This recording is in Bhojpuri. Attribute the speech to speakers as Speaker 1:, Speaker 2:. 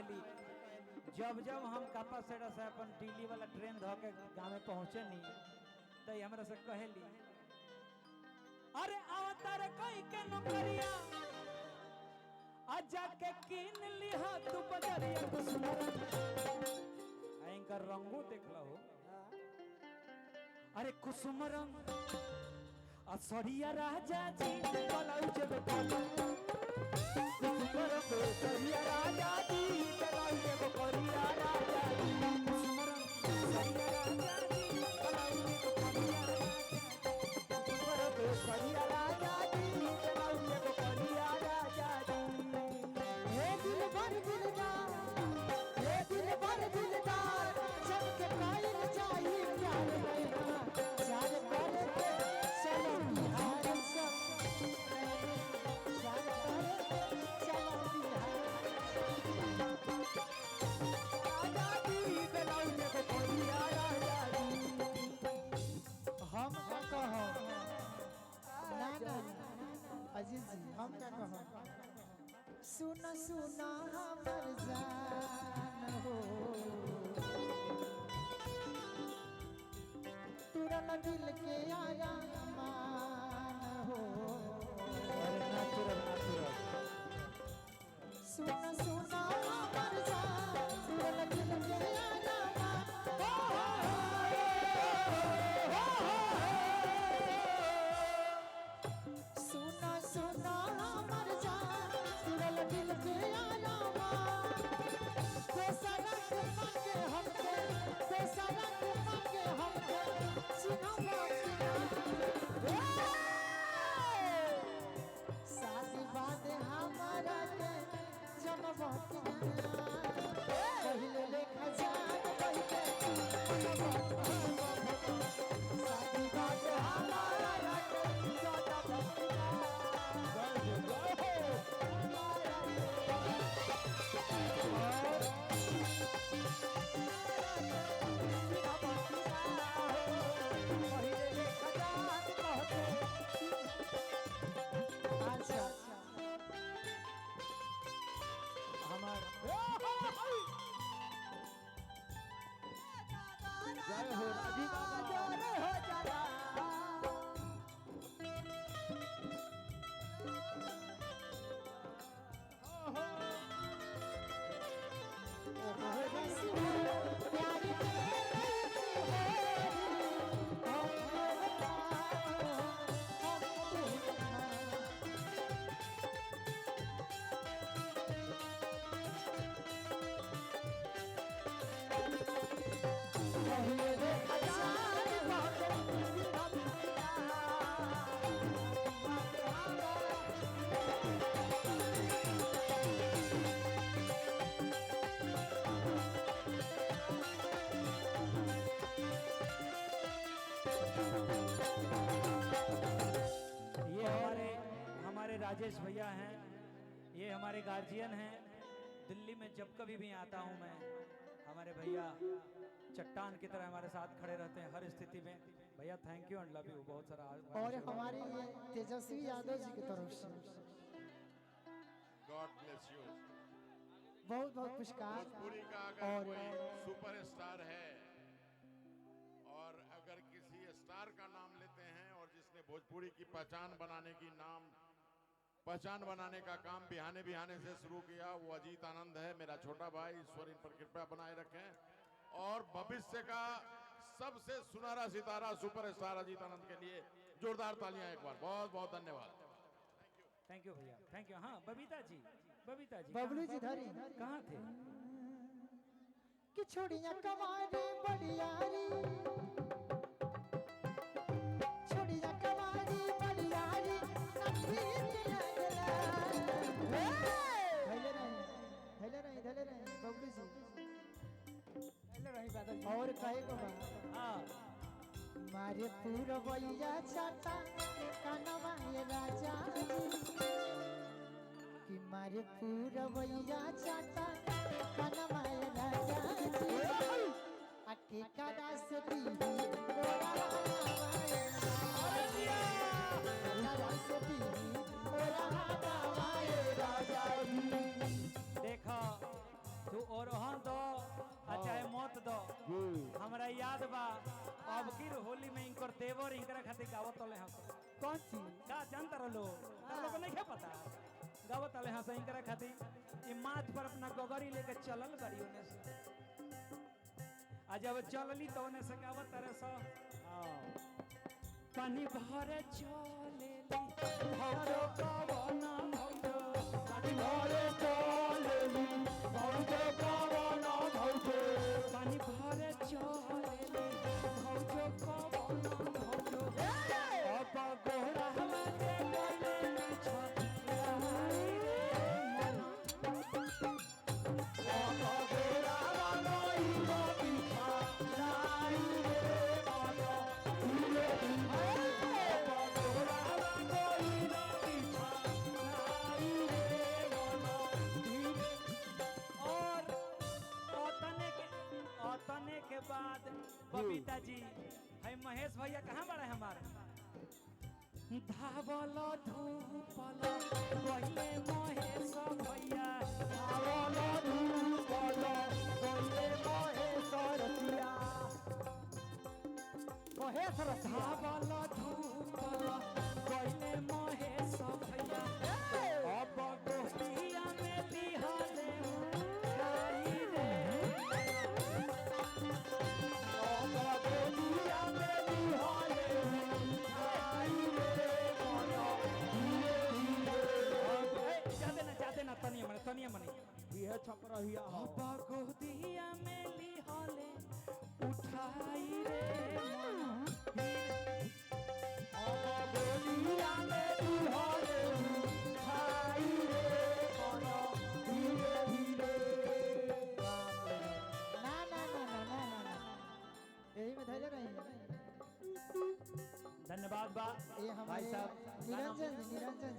Speaker 1: कहली जब जब हम कापा सेड़ा से अपन दिल्ली वाला ट्रेन धो के गाँव में पहुँचे नहीं तो हमरा से कहली अरे अवतार कोई के नौकरिया आजा के कीन लिहा तू बजरिया कुसुमरन एंकर रंगो देख लो अरे कुसुमरन असरिया राजा जी पलाऊ जब कुसुमरन असरिया राजा जी पलाऊ जब करिया राजा जी कुसुमरन असरिया राजा जी पलाऊ जब करिया राजा सरिया राजा जी पलाऊ जब करिया राजा जी
Speaker 2: हे दिल भर दिलदार हे दिल भर दिलदार सबके कायल चाहिए प्यार मैना प्यार करे के चलो बिहार सब प्यार करे के चलो बिहार
Speaker 1: राजा जी पलाऊ जब करिया राजा जी
Speaker 2: हम का कहो ना ना अजीज जी हम का कहो सुना सुना हमर जान हो तुरन दिल के आया मान हो सुना सुना हमर जान तुरन दिल के आया मान सुना सुना हमर जान तुरन दिल के आया मान बेसरा के मांगे हमके बेसरा के मांगे हमके चिन्हवा शादी बाद हमारा के जमवती पहले लेखा जान बैठे शादी बाद हमारा के जमवती अच्छा
Speaker 1: जय हो हमारे राजेश भैया हैं, ये हमारे गार्जियन हैं। दिल्ली में जब कभी भी आता हूं मैं, हमारे भैया चट्टान की तरह हमारे साथ खड़े रहते हैं हर स्थिति में। भैया thank you and love you बहुत सारा।
Speaker 2: और हमारे ये तेजस्वी यादव जी की तरफ से
Speaker 3: गॉड ब्लेस यू।
Speaker 2: बहुत बहुत पुरस्कार।
Speaker 3: भोजपुरी का अगर कोई सुपरस्टार है और अगर किसी स्टार का नाम लेते हैं और जिसने भोजपुरी की पहचान बनाने का काम बिहाने बिहाने से शुरू किया, वो अजीत आनंद है, मेरा छोटा भाई। ईश्वर इन पर कृपा बनाए रखें और भविष्य का सबसे सुनहरा सितारा सुपरस्टार अजीत आनंद के लिए जोरदार तालियां एक बार। बहुत बहुत धन्यवाद।
Speaker 1: थैंक यू भैया, थैंक यू। हाँ बबीता जी,
Speaker 2: बबलू जी धरी
Speaker 1: कहाँ थे?
Speaker 2: कि छोड़िया कमारे बड़ियारी, छोड़िया कमारी बड़ियारी धले रहे बबलू जी। और कहे को मारे पूरबैया चाटा कानवा ये राजा जी, कि मारे पूरबैया चाटा कानवा ये राजा जी, अके कदा से पीही ओरा हवाए कदा से पीही ओरा हवाए राजा जी।
Speaker 1: देखा तो और हाँ दो चाहे मत दो हमरा याद बा अब की होली में इनकर देवर इनकरा खातिर गावत तले हम
Speaker 2: कौन सी
Speaker 1: का जानता रहो लोग नहीं पता गावत तले हंस इनकरा खातिर ई माथ पर अपना गोगरी लेके चलल बड़ी ओने से आ जब चलली तो ओने से गावत तरह सो पानी भरे चलेली भौरो कवना भौरो पानी भरे चलेली भौरो कवना भौरो पानी भरे चलेली भौरो कवना भौरो अब गोरा हमारे गले छलाई रे मना अब गोरा हमारे गले छलाई रे मना के बाद बबीता जी है महेश भैया कहाँ बड़ा है हमारे धावल धूपल पहले महेश भैया धावल धूपल पहले महेश रतिया
Speaker 2: महेश रसिया
Speaker 1: धावल धूपल पहले महेश भैया अब गोतिया में बिहाले खाई रे तनिया मनी
Speaker 2: ये छप रहिया
Speaker 1: अब गोदिया में लिहाले उठाई रे मना अब गोदिया में लिहाले उठाई रे मना धीरे धीरे
Speaker 2: ना ना ना ना ना ना ना यही में धैर्य नहीं
Speaker 1: धन्यवाद बा
Speaker 2: ये
Speaker 1: भाई
Speaker 2: हमारे
Speaker 1: साहब
Speaker 2: निरंजन